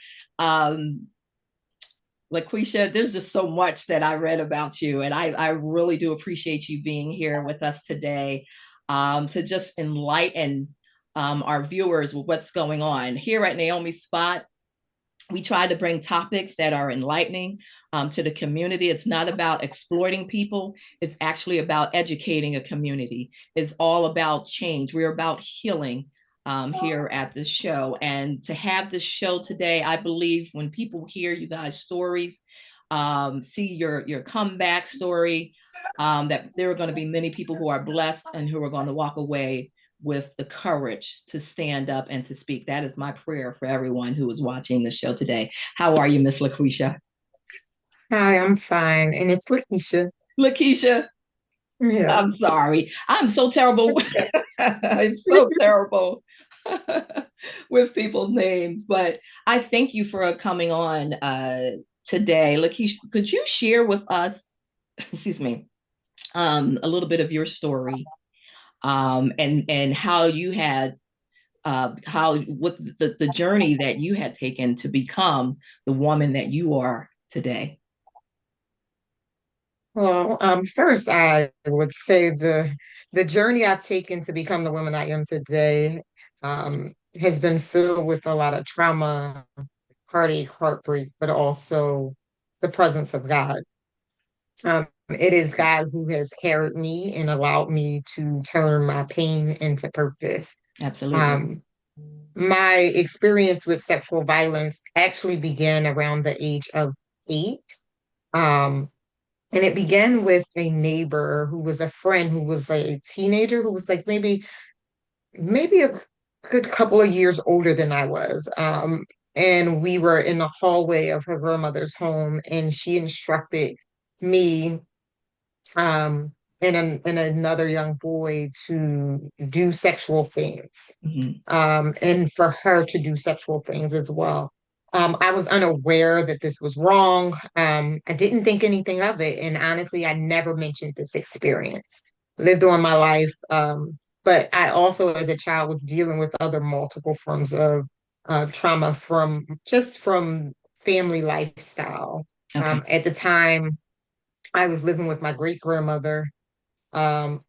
LaQuisha, there's just so much that I read about you, and I really do appreciate you being here with us today to just enlighten our viewers with what's going on. Here at Naomi Spot, we try to bring topics that are enlightening to the community. It's not about exploiting people, it's actually about educating a community. It's all about change. We're about healing here at this show. And to have this show today, I believe when people hear you guys' stories, see your comeback story, that there are going to be many people who are blessed and who are going to walk away with the courage to stand up and to speak. That is my prayer for everyone who is watching the show today. How are you, Miss LaQuisha?
Hi, I'm fine. And it's LaQuisha.
LaQuisha,
Yeah.
I'm sorry. I'm so terrible.
That's okay.
I'm so terrible with people's names. But I thank you for coming on today. LaQuisha, could you share with us, excuse me, a little bit of your story and how you had how what the journey that you had taken to become the woman that you are today.
Well, first I would say the journey I've taken to become the woman I am today has been filled with a lot of trauma, heartache, heartbreak, but also the presence of God. It is God who has carried me and allowed me to turn my pain into purpose.
Absolutely.
Um, my experience with sexual violence actually began around the age of 8. Um, and it began with a neighbor who was a friend who was like a teenager who was like maybe a good couple of years older than I was. And we were in the hallway of her grandmother's home, and she instructed me and another young boy to do sexual things,
Mm-hmm.
and for her to do sexual things as well. I was unaware that this was wrong. I didn't think anything of it. And honestly, I never mentioned this experience. Lived on my life. But I also, as a child, was dealing with other multiple forms of trauma from family lifestyle.
Okay.
At the time, I was living with my great grandmother. Um,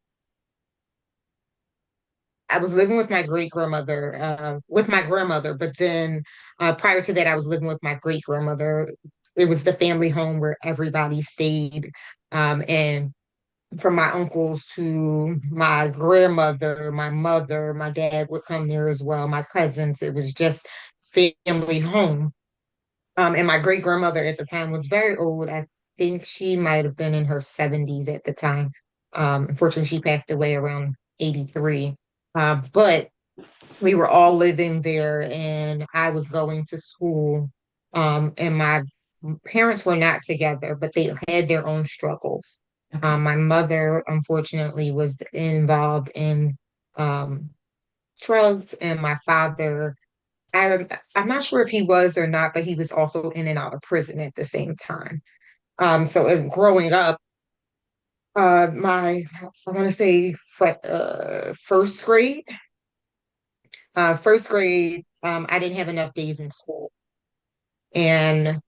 I was living with my great grandmother, with my grandmother, but then prior to that, I was living with my great grandmother. It was the family home where everybody stayed. And from my uncles to my grandmother, my mother, my dad would come there as well, my cousins. It was just family home. And my great grandmother at the time was very old. I think she might have been in her 70s at the time. Unfortunately, she passed away around 83. But we were all living there, and I was going to school. And my parents were not together, but they had their own struggles.
Okay.
My mother, unfortunately, was involved in um, drugs, and my father I'm not sure if he was or not, but he was also in and out of prison at the same time. So growing up, I want to say first grade, I didn't have enough days in school, and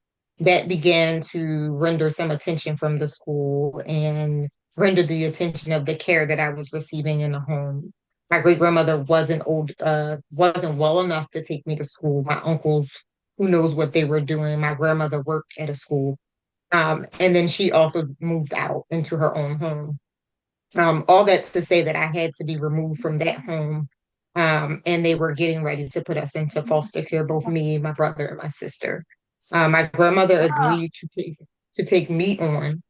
that began to render some attention from the school and render the attention of the care that I was receiving in the home. My great grandmother wasn't well enough to take me to school. My uncles, who knows what they were doing. My grandmother worked at a school. And then she also moved out into her own home. All that to say that I had to be removed from that home. And they were getting ready to put us into foster care, both me, my brother, and my sister. My grandmother agreed to take me on,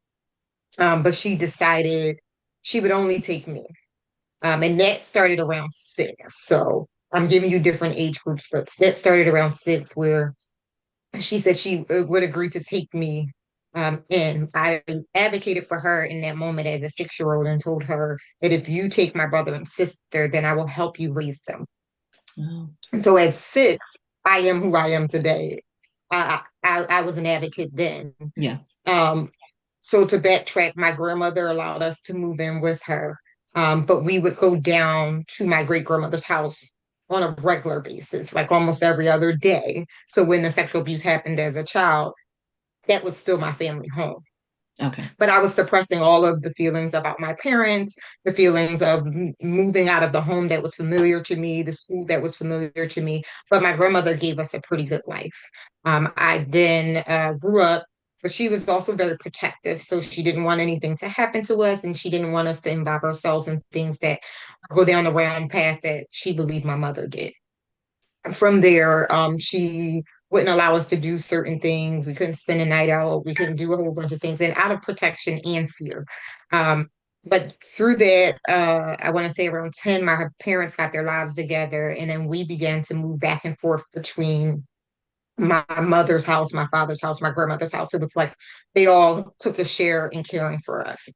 but she decided she would only take me. And that started around 6. So I'm giving you different age groups, but that started around 6, where she said she would agree to take me. And I advocated for her in that moment as a 6-year-old and told her that if you take my brother and sister, then I will help you raise them.
Oh,
And so at 6, I am who I am today. I was an advocate then.
yes.
Um, so to backtrack, my grandmother allowed us to move in with her, but we would go down to my great grandmother's house on a regular basis, like almost every other day. So when the sexual abuse happened as a child, that was still my family home.
Okay.
But I was suppressing all of the feelings about my parents, the feelings of moving out of the home that was familiar to me, the school that was familiar to me. But my grandmother gave us a pretty good life. I then grew up, but she was also very protective. So she didn't want anything to happen to us, and she didn't want us to involve ourselves in things that go down the wrong path that she believed my mother did. From there, she wouldn't allow us to do certain things. We couldn't spend a night out. We couldn't do a whole bunch of things, and out of protection and fear. Um, but through that, I want to say around 10, my parents got their lives together, and then we began to move back and forth between my mother's house, my father's house, my grandmother's house. It was like they all took a share in caring for us.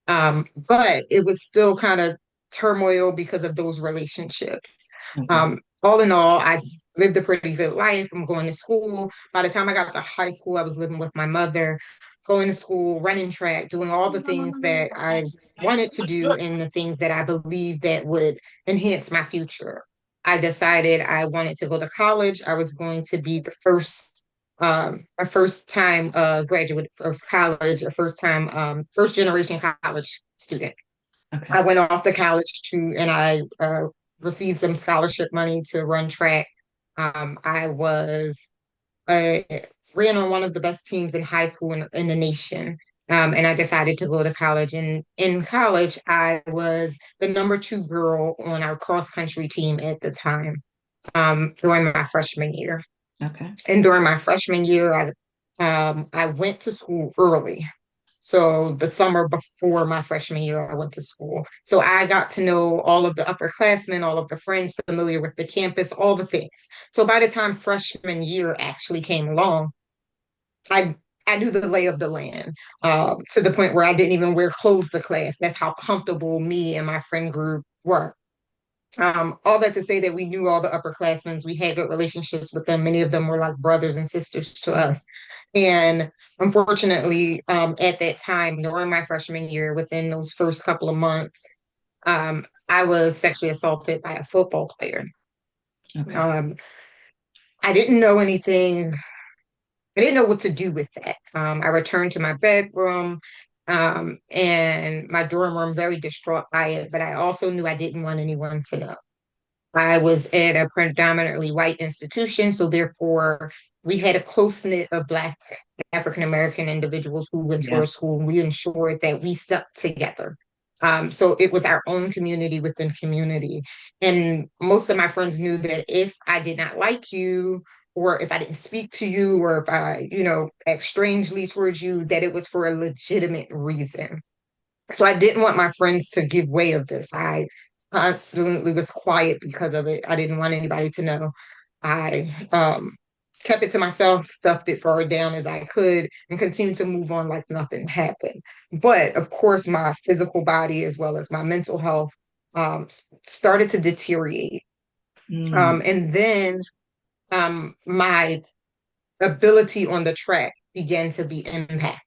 But it was still kind of turmoil because of those relationships.
Okay.
All in all, I lived a pretty good life. I'm going to school. By the time I got to high school, I was living with my mother, going to school, running track, doing all the things that I wanted to do and the things that I believed that would enhance my future. I decided I wanted to go to college. I was going to be the first a first time graduate of college, a first generation college student.
Okay.
I went off to college too, and I received some scholarship money to run track. I was ran on one of the best teams in high school in the nation. And I decided to go to college. And in college, I was the number 2 girl on our cross country team at the time, during my freshman year.
Okay.
And during my freshman year, I went to school early. So the summer before my freshman year, I went to school. So I got to know all of the upperclassmen, all of the friends familiar with the campus, all the things. So by the time freshman year actually came along, I I knew the lay of the land, to the point where I didn't even wear clothes to class. That's how comfortable me and my friend group were. All that to say that we knew all the upperclassmen. We had good relationships with them. Many of them were like brothers and sisters to us. And unfortunately, at that time, during my freshman year, within those first couple of months, I was sexually assaulted by a football player.
Okay.
Um, I didn't know anything. I didn't know what to do with that. I returned to my bedroom, and my dorm room very distraught by it, but I also knew I didn't want anyone to know. I was at a predominantly white institution, so therefore we had a close knit of Black African American individuals who went to
Yeah.
our school. We ensured that we stuck together. So it was our own community within community. And most of my friends knew that if I did not like you, or if I didn't speak to you, or if I, act strangely towards you, that it was for a legitimate reason. So I didn't want my friends to give way of this. I constantly was quiet because of it. I didn't want anybody to know. I kept it to myself, stuffed it far down as I could, and continued to move on like nothing happened. But of course, my physical body as well as my mental health started to deteriorate.
Mm.
And then my ability on the track began to be impacted.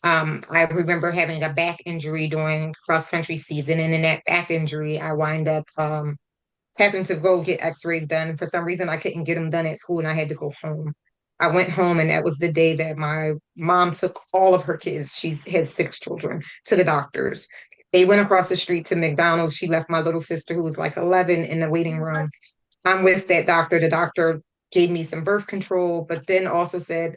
I remember having a back injury during cross country season, and in that back injury, I wind up having to go get X-rays done. For some reason, I couldn't get them done at school, and I had to go home. I went home, and that was the day that my mom took all of her kids. She's had 6 children to the doctors. They went across the street to McDonald's. She left my little sister, who was like 11, in the waiting room. I'm with that doctor. The doctor gave me some birth control, but then also said,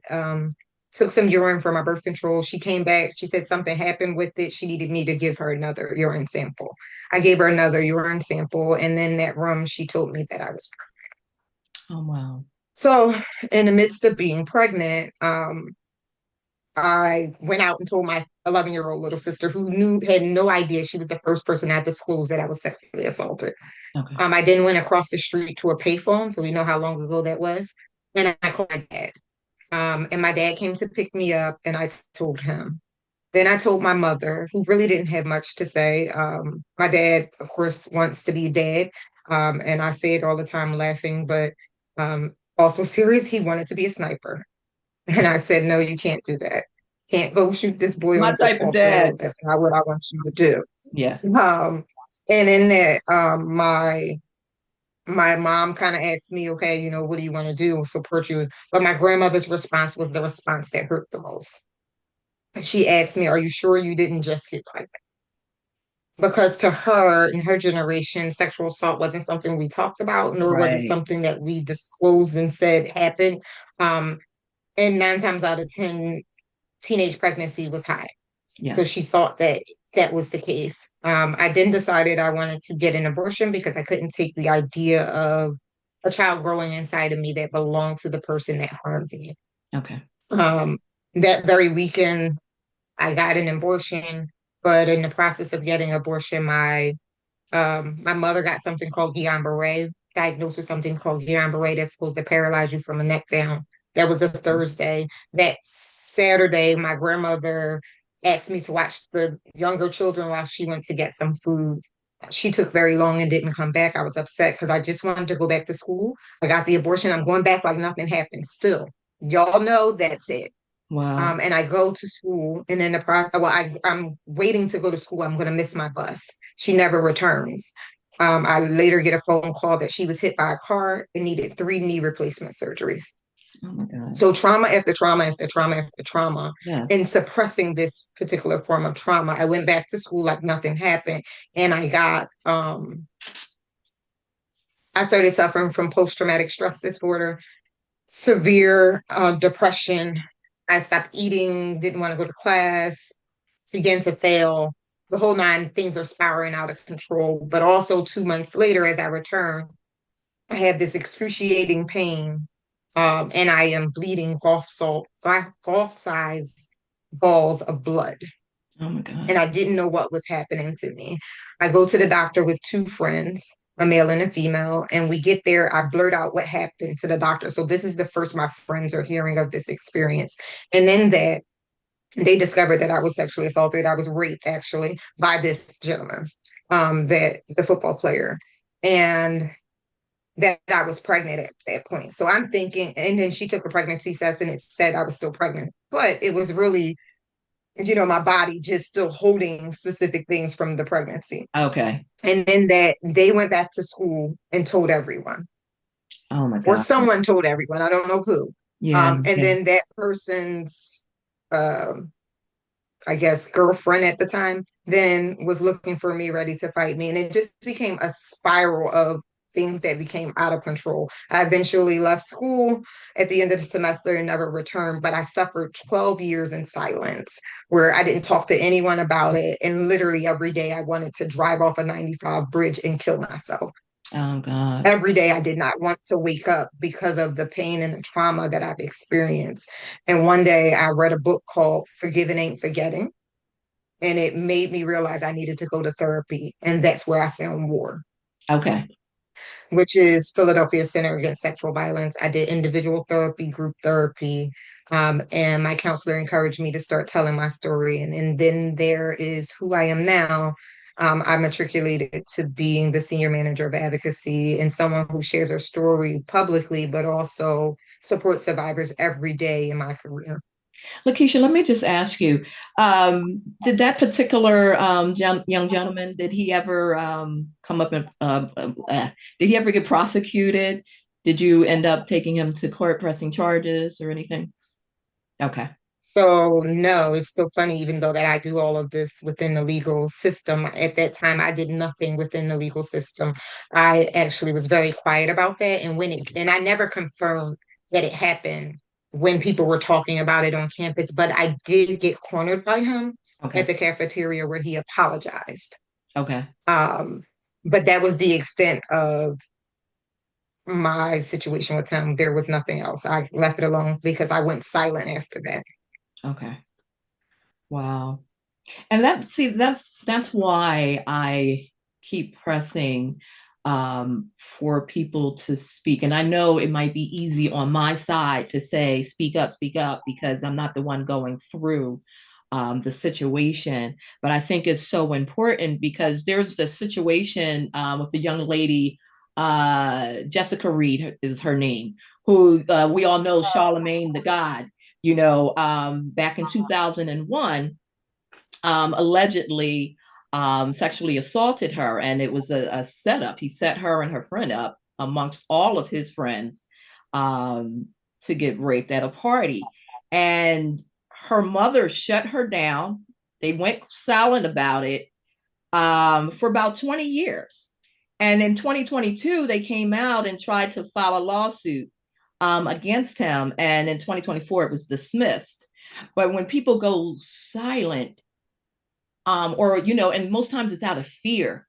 took some urine for my birth control. She came back. She said something happened with it. She needed me to give her another urine sample. I gave her another urine sample. And then that room, she told me that I was
Oh, wow.
so in the midst of being pregnant, I went out and told my 11-year-old little sister who had no idea. She was the first person I disclosed that I was sexually assaulted.
Okay.
I then went across the street to a payphone, so we know how long ago that was. And I called my dad. And my dad came to pick me up, and I told him. Then I told my mother, who really didn't have much to say. My dad, of course, wants to be dad. And I say it all the time laughing, but also serious. He wanted to be a sniper. And I said, no, you can't do that. Can't go shoot this boy on
My
the
type of
football
dad.
field. That's not what I want you to do.
Yeah.
And in that, my mom kind of asked me, okay, what do you want to do? We'll support you. But my grandmother's response was the response that hurt the most. She asked me, are you sure you didn't just get pregnant? Because to her, in her generation, sexual assault wasn't something we talked about, nor was it
Right.
something that we disclosed and said happened. And 9 times out of 10, teenage pregnancy was high.
Yeah.
So she thought that that was the case. I then decided I wanted to get an abortion because I couldn't take the idea of a child growing inside of me that belonged to the person that harmed me.
Okay.
That very weekend, I got an abortion, but in the process of getting abortion, my mother got something called Guillain-Barré, diagnosed with something called Guillain-Barré that's supposed to paralyze you from the neck down. That was a Thursday. That Saturday, my grandmother asked me to watch the younger children while she went to get some food. She took very long and didn't come back. I was upset because I just wanted to go back to school. I got the abortion. I'm going back like nothing happened still. Y'all know that's it.
Wow.
And I go to school, and then I'm waiting to go to school. I'm going to miss my bus. She never returns. I later get a phone call that she was hit by a car and needed 3 knee replacement surgeries.
Oh my God.
So trauma after trauma after trauma after trauma.
Yes.
In suppressing this particular form of trauma, I went back to school like nothing happened, and I started suffering from post-traumatic stress disorder, severe depression. I stopped eating, didn't want to go to class, began to fail. The whole 9 things are spiraling out of control. But also 2 months later, as I return, I have this excruciating pain, and I am bleeding golf-size balls of blood.
Oh my God.
And I didn't know what was happening to me. I go to the doctor with 2 friends, a male and a female, and we get there. I blurt out what happened to the doctor. So this is the first my friends are hearing of this experience. And then that they discovered that I was sexually assaulted. I was raped actually by this gentleman, that the football player, and that I was pregnant at that point. So I'm thinking, and then she took a pregnancy test and it said I was still pregnant, but it was really, my body just still holding specific things from the pregnancy.
Okay.
And then that they went back to school and told everyone.
Oh my God.
Or someone told everyone. I don't know who.
Yeah.
And then that person's, I guess, girlfriend at the time then was looking for me, ready to fight me. And it just became a spiral of things that became out of control. I eventually left school at the end of the semester and never returned, but I suffered 12 years in silence where I didn't talk to anyone about it. And literally every day I wanted to drive off a 95 bridge and kill myself.
Oh God.
Every day I did not want to wake up because of the pain and the trauma that I've experienced. And one day I read a book called Forgiving Ain't Forgetting. And it made me realize I needed to go to therapy. And that's where I found WOAR.
Okay.
Which is Philadelphia Center Against Sexual Violence. I did individual therapy, group therapy, and my counselor encouraged me to start telling my story. And then there is who I am now. I matriculated to being the senior manager of Advocacy and someone who shares her story publicly, but also supports survivors every day in my career.
LaQuisha, let me just ask you, did that particular young gentleman, did he ever come up and did he ever get prosecuted? Did you end up taking him to court, pressing charges or anything? Okay.
So no, it's so funny, even though that I do all of this within the legal system, at that time I did nothing within the legal system. I actually was very quiet about that. And I never confirmed that it happened when people were talking about it on campus, but I did get cornered by him at
Okay.
the cafeteria where he apologized.
Okay.
Um, but that was the extent of my situation with him. There was nothing else. I left it alone because I went silent after that.
Okay. Wow. And that's why I keep pressing for people to speak. And I know it might be easy on my side to say, speak up, because I'm not the one going through the situation. But I think it's so important because there's the situation with the young lady, Jessica Reed is her name, who we all know Charlemagne the God, back in 2001 allegedly sexually assaulted her, and it was a setup. He set her and her friend up amongst all of his friends um, to get raped at a party. And her mother shut her down. They went silent about it for about 20 years. And in 2022, they came out and tried to file a lawsuit against him. And in 2024, it was dismissed. But when people go silent, and most times it's out of fear.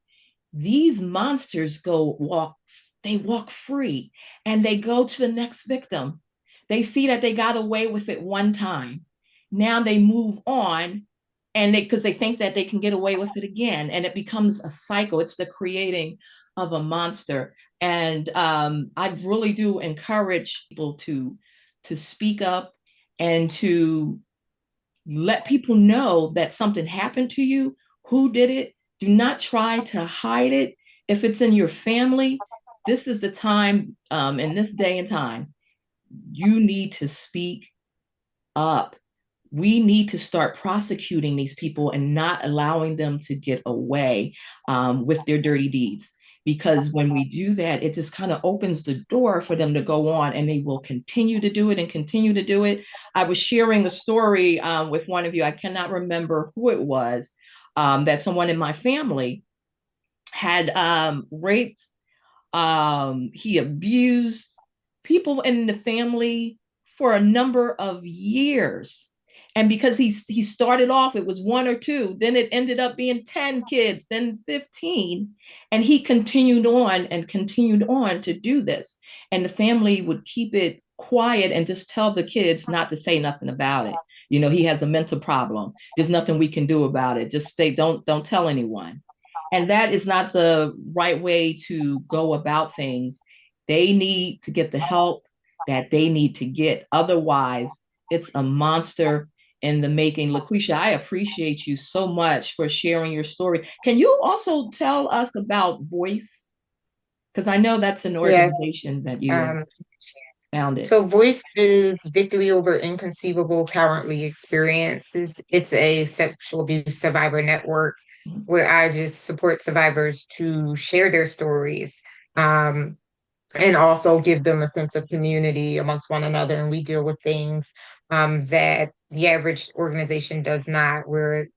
These monsters they walk free and they go to the next victim. They see that they got away with it one time. Now they move on because they think that they can get away with it again. And it becomes a cycle. It's the creating of a monster. And I really do encourage people to speak up and to let people know that something happened to you, who did it. Do not try to hide it. If it's in your family, this is the time, in this day and time, you need to speak up. We need to start prosecuting these people and not allowing them to get away with their dirty deeds. Because when we do that, it just kind of opens the door for them to go on and they will continue to do it and continue to do it. I was sharing a story with one of you. I cannot remember who it was, that someone in my family had raped, he abused people in the family for a number of years. And because he started off, it was one or two, then it ended up being 10 kids, then 15. And he continued on and continued on to do this. And the family would keep it quiet and just tell the kids not to say nothing about it. He has a mental problem. There's nothing we can do about it. Just say, don't tell anyone. And that is not the right way to go about things. They need to get the help that they need to get. Otherwise, it's a monster in the making. LaQuisha, I appreciate you so much for sharing your story. Can you also tell us about Voice? Because I know that's an
Yes.
organization that you
Um,
founded.
so Voice is Victory Over Inconceivable Currently Experiences. It's a sexual abuse survivor network where I just support survivors to share their stories. Um, and also give them a sense of community amongst one another. And we deal with things that the average organization does not. We're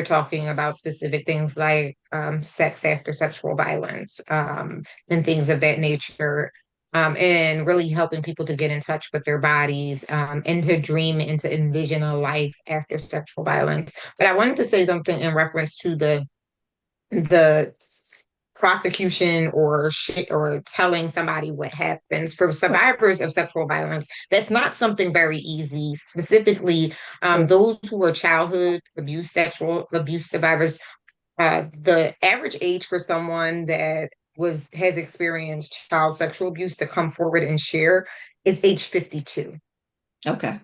talking about specific things like sex after sexual violence and things of that nature. And really helping people to get in touch with their bodies and to dream and to envision a life after sexual violence. But I wanted to say something in reference to the prosecution or telling somebody what happens for survivors of sexual violence. That's not something very easy. Specifically, those who are childhood abuse, sexual abuse survivors. The average age for someone that has experienced child sexual abuse to come forward and share is age 52.
Okay.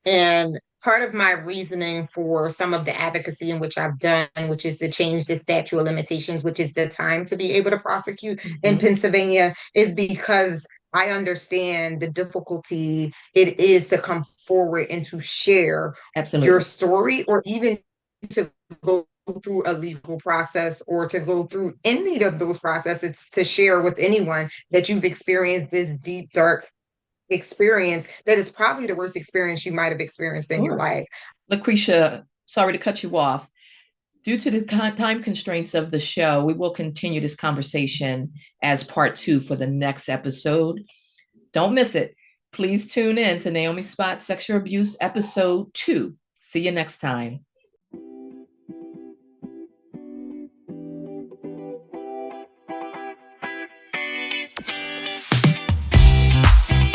And part of my reasoning for some of the advocacy in which I've done, which is to change the statute of limitations, which is the time to be able to prosecute in Pennsylvania, is because I understand the difficulty it is to come forward and to share your
Absolutely.
story, or even to go through a legal process or to go through any of those processes to share with anyone that you've experienced this deep, dark experience that is probably the worst experience you might have experienced in your
Sure.
life.
LaQuisha, sorry to cut you off. Due to the time constraints of the show, we will continue this conversation as part 2 for the next episode. Don't miss it. Please tune in to Naomi Spot Sexual Abuse Episode 2. See you next time.